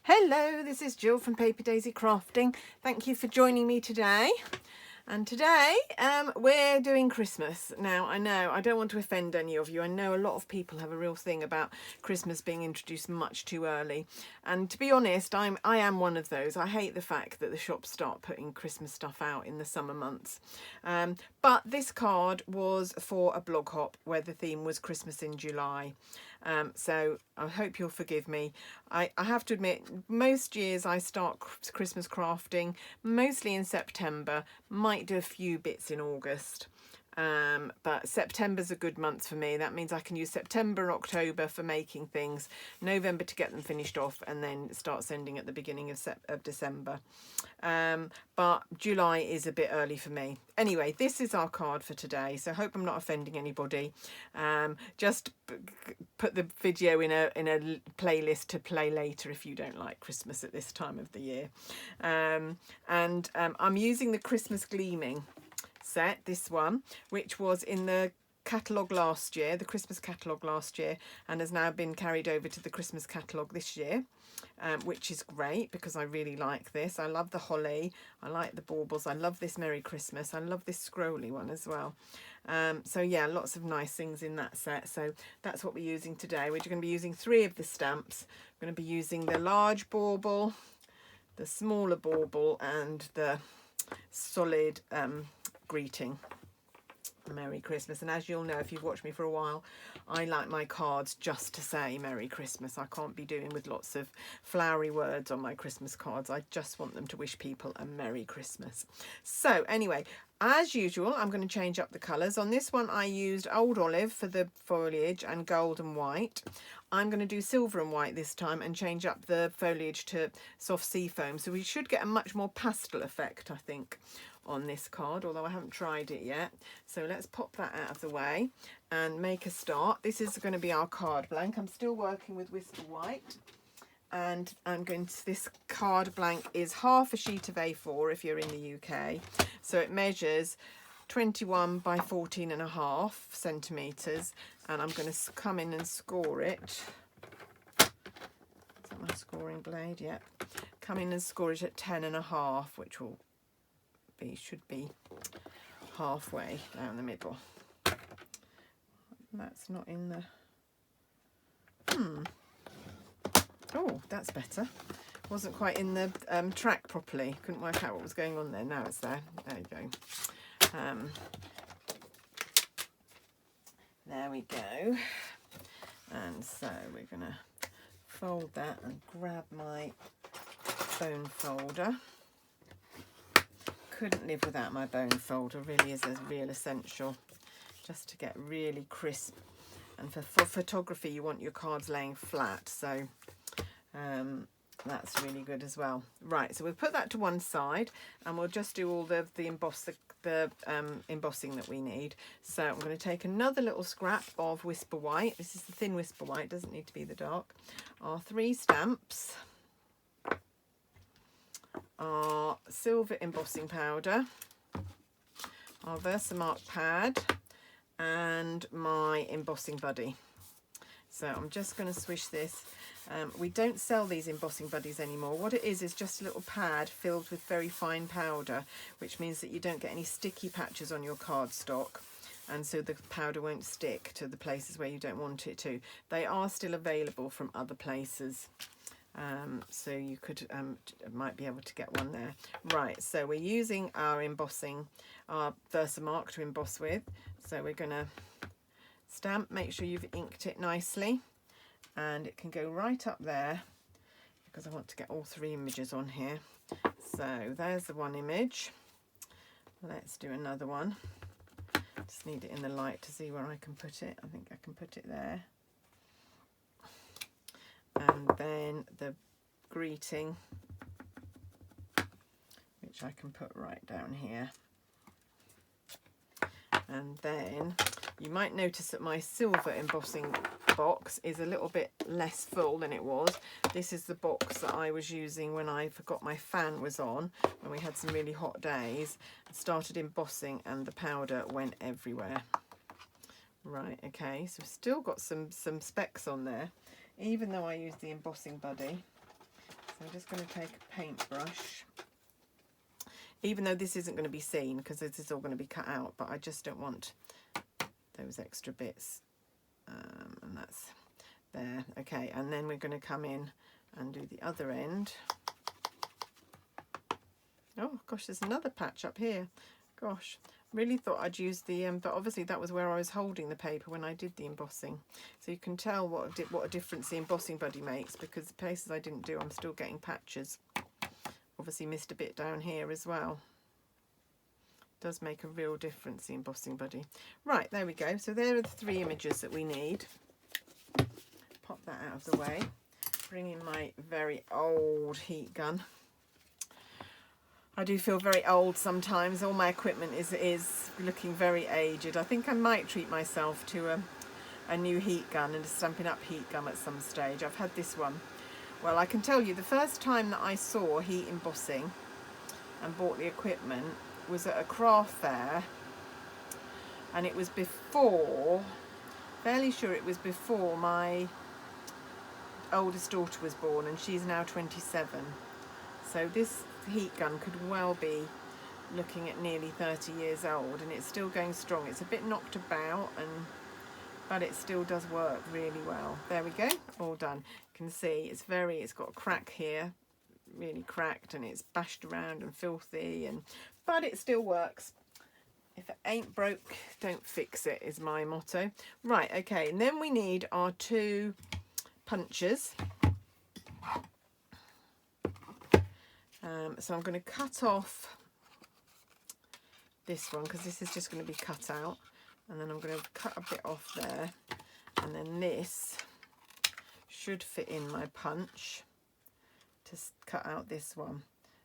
Hello, this is Jill from Paper Daisy Crafting. Thank you for joining me today. And today we're doing Christmas. Now, I know I don't want to offend any of you. I know a lot of people have a real thing about Christmas being introduced much too early. And to be honest, I am one of those. I hate the fact that the shops start putting Christmas stuff out in the summer months. But this card was for a blog hop where the theme was Christmas in July. So I hope you'll forgive me. I have to admit, most years I start Christmas crafting mostly in September, might do a few bits in August. But September's a good month for me. That means I can use September, October for making things, November to get them finished off, and then start sending at the beginning of December. But July is a bit early for me. Anyway, this is our card for today, so hope I'm not offending anybody. Just put the video in a playlist to play later if you don't like Christmas at this time of the year. I'm using the Christmas Gleaming set, this one, which was in the catalogue last year, the Christmas catalogue last year, and has now been carried over to the Christmas catalogue this year, which is great because I really like this. I love the holly, I like the baubles, I love this Merry Christmas, I love this scrolly one as well. So yeah, lots of nice things in that set. So that's what we're using today. We're going to be using 3 of the stamps. We're going to be using the large bauble, the smaller bauble, and the solid greeting. Merry Christmas. And as you'll know, if you've watched me for a while, I like my cards just to say Merry Christmas. I can't be doing with lots of flowery words on my Christmas cards. I just want them to wish people a Merry Christmas. So anyway, as usual, I'm going to change up the colours. On this one I used Old Olive for the foliage and gold and white. I'm going to do silver and white this time and change up the foliage to soft sea foam. So we should get a much more pastel effect, I think, on this card, although I haven't tried it yet. So let's pop that out of the way and make a start. This is going to be our card blank. I'm still working with Whisper White, and this card blank is half a sheet of A4 if you're in the UK. So it measures 21 by 14.5 centimetres, and I'm going to come in and score it. Is that my scoring blade? Yep. Come in and score it at 10.5, which will should be halfway down the middle. That's not in the oh, that's better. Wasn't quite in the track properly. Couldn't work out what was going on there. Now it's there. There you go. There we go. And so we're gonna fold that and grab my bone folder. Couldn't live without my bone folder. Really is a real essential, just to get really crisp. And for photography, you want your cards laying flat, so that's really good as well. Right, so we'll put that to one side, and we'll just do all the embossing that we need. So I'm going to take another little scrap of Whisper White. This is the thin Whisper White, doesn't need to be the dark. Our 3 stamps, our silver embossing powder, our Versamark pad, and my embossing buddy. So I'm just going to swish this. We don't sell these embossing buddies anymore. What it is just a little pad filled with very fine powder, which means that you don't get any sticky patches on your cardstock, and so the powder won't stick to the places where you don't want it to. They are still available from other places. So you could might be able to get one there. Right, so we're using our embossing, our Versamark to emboss with. So we're going to stamp, make sure you've inked it nicely, and it can go right up there because I want to get all 3 images on here. So there's the one image. Let's do another one. Just need it in the light to see where I can put it. I think I can put it there. And then the greeting, which I can put right down here. And then you might notice that my silver embossing box is a little bit less full than it was. This is the box that I was using when I forgot my fan was on, when we had some really hot days, and started embossing and the powder went everywhere. Right, okay, so we've still got some specks on there, even though I used the embossing buddy. So I'm just going to take a paintbrush, even though this isn't going to be seen because this is all going to be cut out, but I just don't want those extra bits. And that's there. Okay, and then we're going to come in and do the other end. Oh gosh, there's another patch up here. Gosh, really thought I'd use the but obviously that was where I was holding the paper when I did the embossing, so you can tell what a difference the embossing buddy makes, because the places I didn't do, I'm still getting patches. Obviously missed a bit down here as well. Does make a real difference, the embossing buddy. Right, there we go. So there are the 3 images that we need. Pop that out of the way. Bring in my very old heat gun. I do feel very old sometimes. All my equipment is looking very aged. I think I might treat myself to a new heat gun and a Stampin' Up heat gun at some stage. I've had this one. Well, I can tell you the first time that I saw heat embossing and bought the equipment was at a craft fair, and it was before, fairly sure it was before my oldest daughter was born, and she's now 27. So this heat gun could well be looking at nearly 30 years old, and it's still going strong. It's a bit knocked about, but it still does work really well. There we go, all done. You can see it's got a crack here, really cracked, and it's bashed around and filthy, but it still works. If it ain't broke, don't fix it, is my motto. Right, okay, and then we need our 2 punches. So I'm going to cut off this one because this is just going to be cut out, and then I'm going to cut a bit off there, and then this should fit in my punch to cut out this one.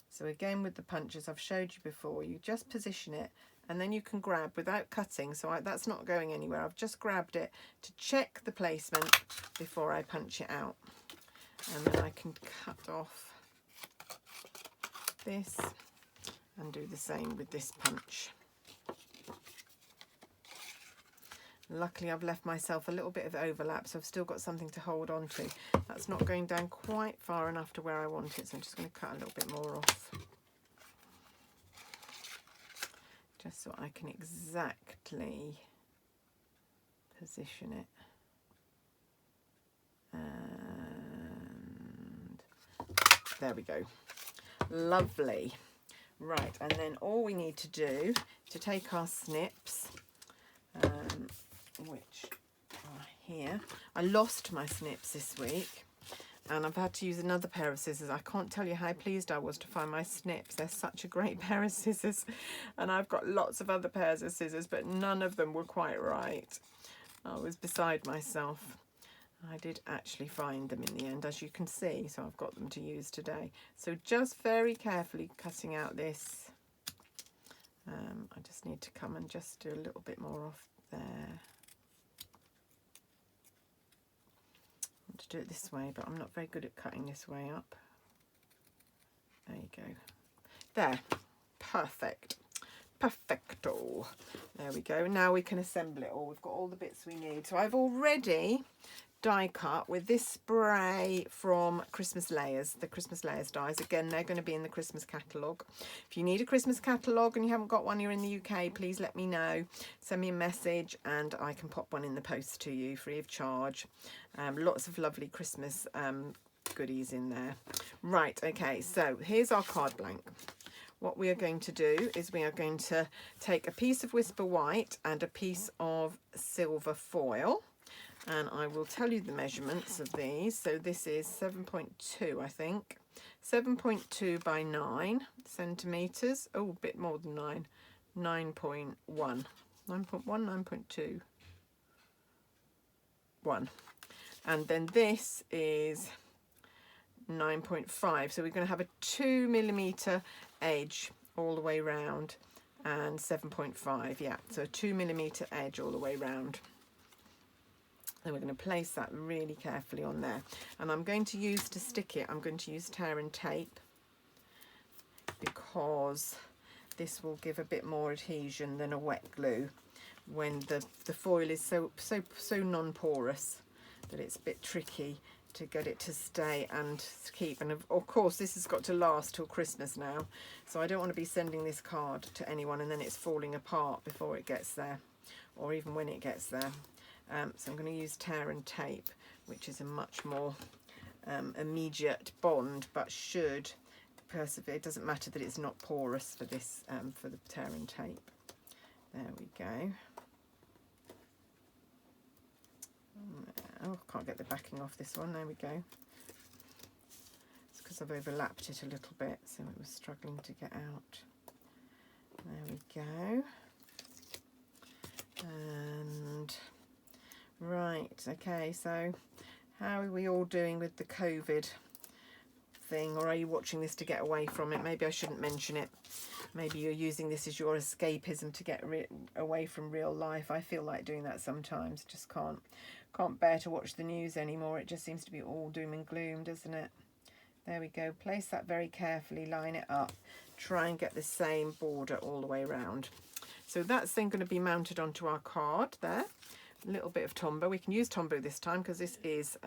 So again, with the punches I've showed you before, you just position it and then you can grab without cutting. So that's not going anywhere. I've just grabbed it to check the placement before I punch it out, and then I can cut off this and do the same with this punch. Luckily I've left myself a little bit of overlap, so I've still got something to hold on to. That's not going down quite far enough to where I want it, so I'm just going to cut a little bit more off, just so I can exactly position it. And there we go. Lovely. Right, and then all we need to do to take our snips, which are here. I lost my snips this week, and I've had to use another pair of scissors. I can't tell you how pleased I was to find my snips. They're such a great pair of scissors, and I've got lots of other pairs of scissors, but none of them were quite right. I was beside myself. I did actually find them in the end, as you can see, so I've got them to use today. So just very carefully cutting out this. I just need to come and just do a little bit more off there. I want to do it this way, but I'm not very good at cutting this way up. There you go. There. Perfect. Perfecto. There we go. Now we can assemble it all. We've got all the bits we need. So I've already die cut with this spray from Christmas Layers, the Christmas Layers dies. Again, they're going to be in the Christmas catalogue. If you need a Christmas catalogue and you haven't got one, you're in the UK, please let me know. Send me a message and I can pop one in the post to you free of charge. Lots of lovely Christmas goodies in there. Right, okay, so here's our card blank. What we are going to do is we are going to take a piece of Whisper White and a piece of silver foil. And I will tell you the measurements of these. So this is 7.2, I think. 7.2 by 9 centimetres. Oh, a bit more than 9. 9.1. 9.1, 9.2. 1. And then this is 9.5. So we're going to have a 2mm edge all the way round. And 7.5, yeah. So a 2mm edge all the way round. And we're going to place that really carefully on there. And I'm going to use, to stick it, I'm going to use tear and tape, because this will give a bit more adhesion than a wet glue when the foil is so non-porous that it's a bit tricky to get it to stay and keep. And of course this has got to last till Christmas now, so I don't want to be sending this card to anyone and then it's falling apart before it gets there, or even when it gets there. So I'm going to use tear and tape, which is a much more immediate bond, but should persevere. It doesn't matter that it's not porous for this, for the tear and tape. There we go. Oh, can't get the backing off this one. There we go. It's because I've overlapped it a little bit, so it was struggling to get out. There we go. And right, okay, so how are we all doing with the COVID thing, or are you watching this to get away from it? Maybe I shouldn't mention it. Maybe you're using this as your escapism to get away from real life. I feel like doing that sometimes. Just can't bear to watch the news anymore. It just seems to be all doom and gloom, doesn't it? There we go. Place that very carefully, line it up, try and get the same border all the way around. So that's then going to be mounted onto our card there. A little bit of Tombow. We can use Tombow this time because this is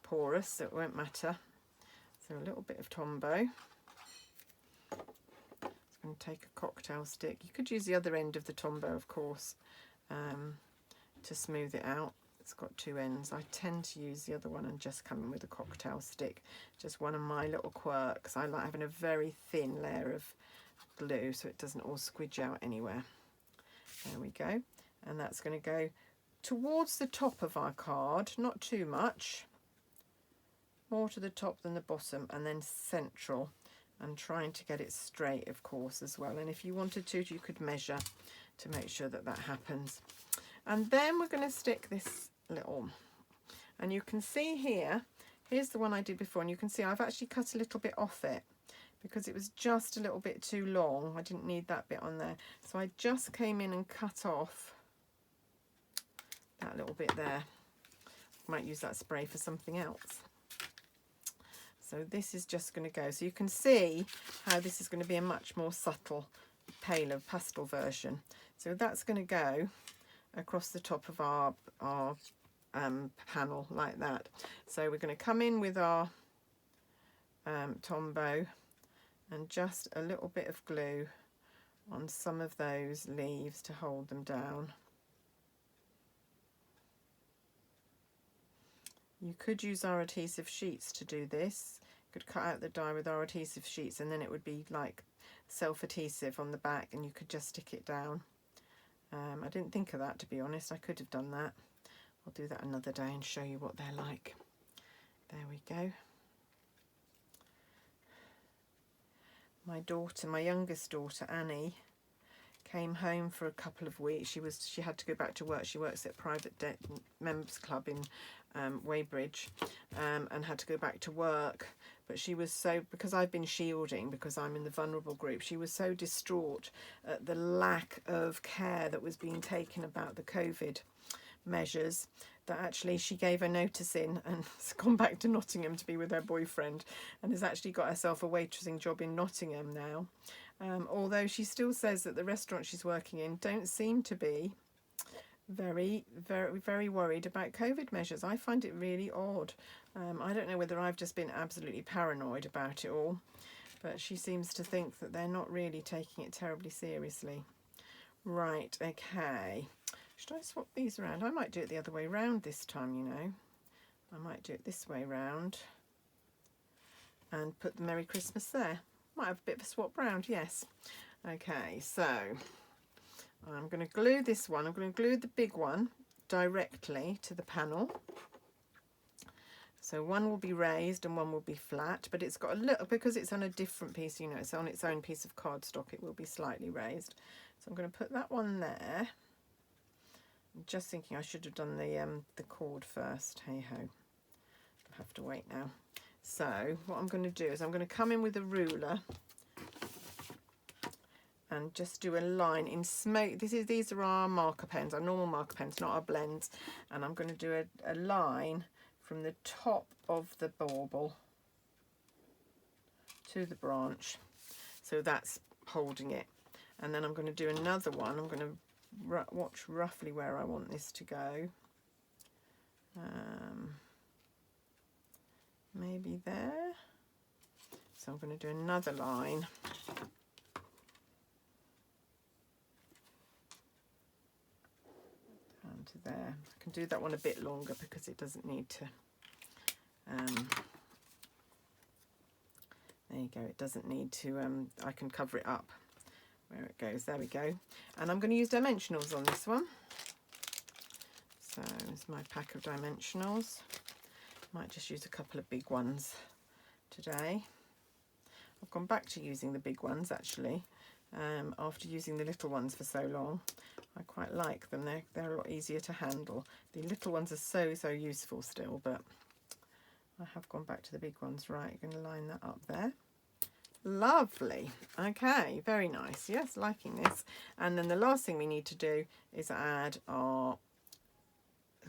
porous, so it won't matter. So a little bit of Tombow. It's going to take a cocktail stick. You could use the other end of the Tombow, of course, to smooth it out. It's got two ends. I tend to use the other one and just come in with a cocktail stick. Just one of my little quirks. I like having a very thin layer of glue so it doesn't all squidge out anywhere. There we go. And that's going to go towards the top of our card, not too much, more to the top than the bottom, and then central, and trying to get it straight, of course, as well. And if you wanted to, you could measure to make sure that that happens. And then we're going to stick this little, and you can see here, here's the one I did before, and you can see I've actually cut a little bit off it because it was just a little bit too long. I didn't need that bit on there, so I just came in and cut off that little bit there. Might use that spray for something else. So this is just going to go, so you can see how this is going to be a much more subtle, paler pastel version. So that's going to go across the top of our panel like that. So we're going to come in with our Tombow and just a little bit of glue on some of those leaves to hold them down. You could use our adhesive sheets to do this. You could cut out the die with our adhesive sheets and then it would be like self-adhesive on the back and you could just stick it down. I didn't think of that, to be honest. I could have done that. I'll do that another day and show you what they're like. There we go. My daughter, my youngest daughter, Annie, came home for a couple of weeks. She had to go back to work. She works at a private members club in Weybridge, and had to go back to work. But she was so, because I've been shielding, because I'm in the vulnerable group, she was so distraught at the lack of care that was being taken about the COVID measures that actually she gave her notice in and has gone back to Nottingham to be with her boyfriend, and has actually got herself a waitressing job in Nottingham now. Although she still says that the restaurant she's working in don't seem to be very worried about COVID measures. I find it really odd. I don't know whether I've just been absolutely paranoid about it all, but she seems to think that they're not really taking it terribly seriously. Right, okay. Should I swap these around? I might do it the other way round this time, you know. I might do it this way round and put the Merry Christmas there. Might have a bit of a swap round, yes. Okay, so I'm going to glue this one. I'm going to glue the big one directly to the panel. So one will be raised and one will be flat, but it's got a little, because it's on a different piece, you know, it's on its own piece of cardstock, it will be slightly raised. So I'm going to put that one there. I'm just thinking I should have done the cord first. Hey ho, I'll have to wait now. So what I'm going to do is I'm going to come in with a ruler and just do a line in smoke. These are our marker pens, our normal marker pens, not our blends. And I'm going to do a line from the top of the bauble to the branch. So that's holding it. And then I'm going to do another one. I'm going to watch roughly where I want this to go. maybe there. So I'm going to do another line. Down to there. I can do that one a bit longer because it doesn't need to, there you go, it doesn't need to, I can cover it up where it goes. There we go. And I'm going to use dimensionals on this one. So it's my pack of dimensionals. Might just use a couple of big ones today. I've gone back to using the big ones actually, after using the little ones for so long. I quite like them. They're a lot easier to handle. The little ones are so useful still, but I have gone back to the big ones. Right, I'm going to line that up there. Lovely. Okay, very nice. Yes, liking this. And then the last thing we need to do is add our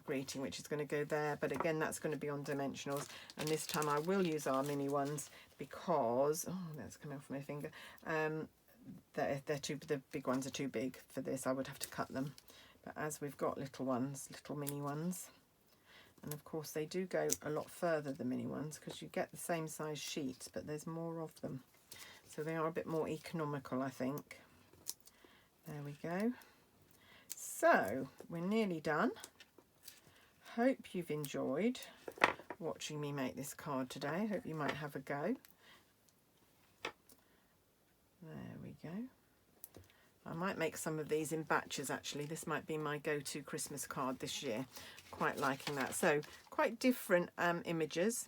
greeting, which is going to go there, but again that's going to be on dimensionals, and this time I will use our mini ones because, oh, that's coming off my finger, they're too, the big ones are too big for this. I would have to cut them, but as we've got little ones, little mini ones, and of course they do go a lot further than mini ones because you get the same size sheets but there's more of them, so they are a bit more economical, I think. There we go. So we're nearly done. Hope you've enjoyed watching me make this card today. Hope you might have a go. There we go. I might make some of these in batches actually. This might be my go-to Christmas card this year. Quite liking that. So quite different images.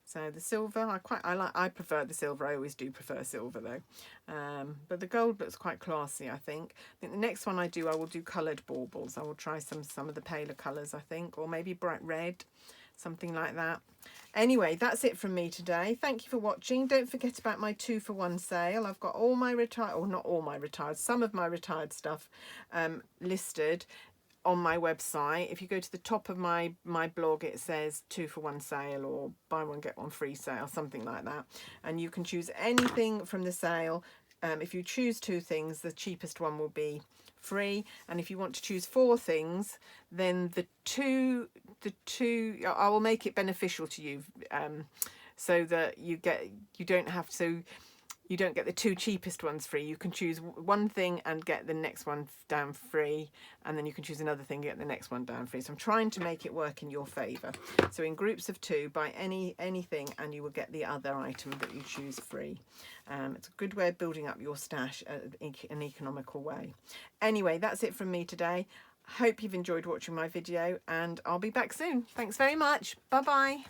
So the silver, I prefer the silver. I always do prefer silver though. But the gold looks quite classy, I think. I think the next one I will do coloured baubles. I will try some of the paler colours, I think, or maybe bright red, something like that. Anyway, that's it from me today. Thank you for watching. Don't forget about my 2-for-1 sale. I've got all my retired, or not all my retired, some of my retired stuff listed on my website. If you go to the top of my blog, it says 2-for-1 sale or buy one get one free sale, something like that, and you can choose anything from the sale. If you choose 2 things, the cheapest one will be free, and if you want to choose 4 things, then the two I will make it beneficial to you, so that you don't get the 2 cheapest ones free. You can choose one thing and get the next one down free, and then you can choose another thing and get the next one down free. So I'm trying to make it work in your favour. So in groups of 2, buy anything and you will get the other item that you choose free. It's a good way of building up your stash in an economical way. Anyway, that's it from me today. Hope you've enjoyed watching my video, and I'll be back soon. Thanks very much. Bye bye.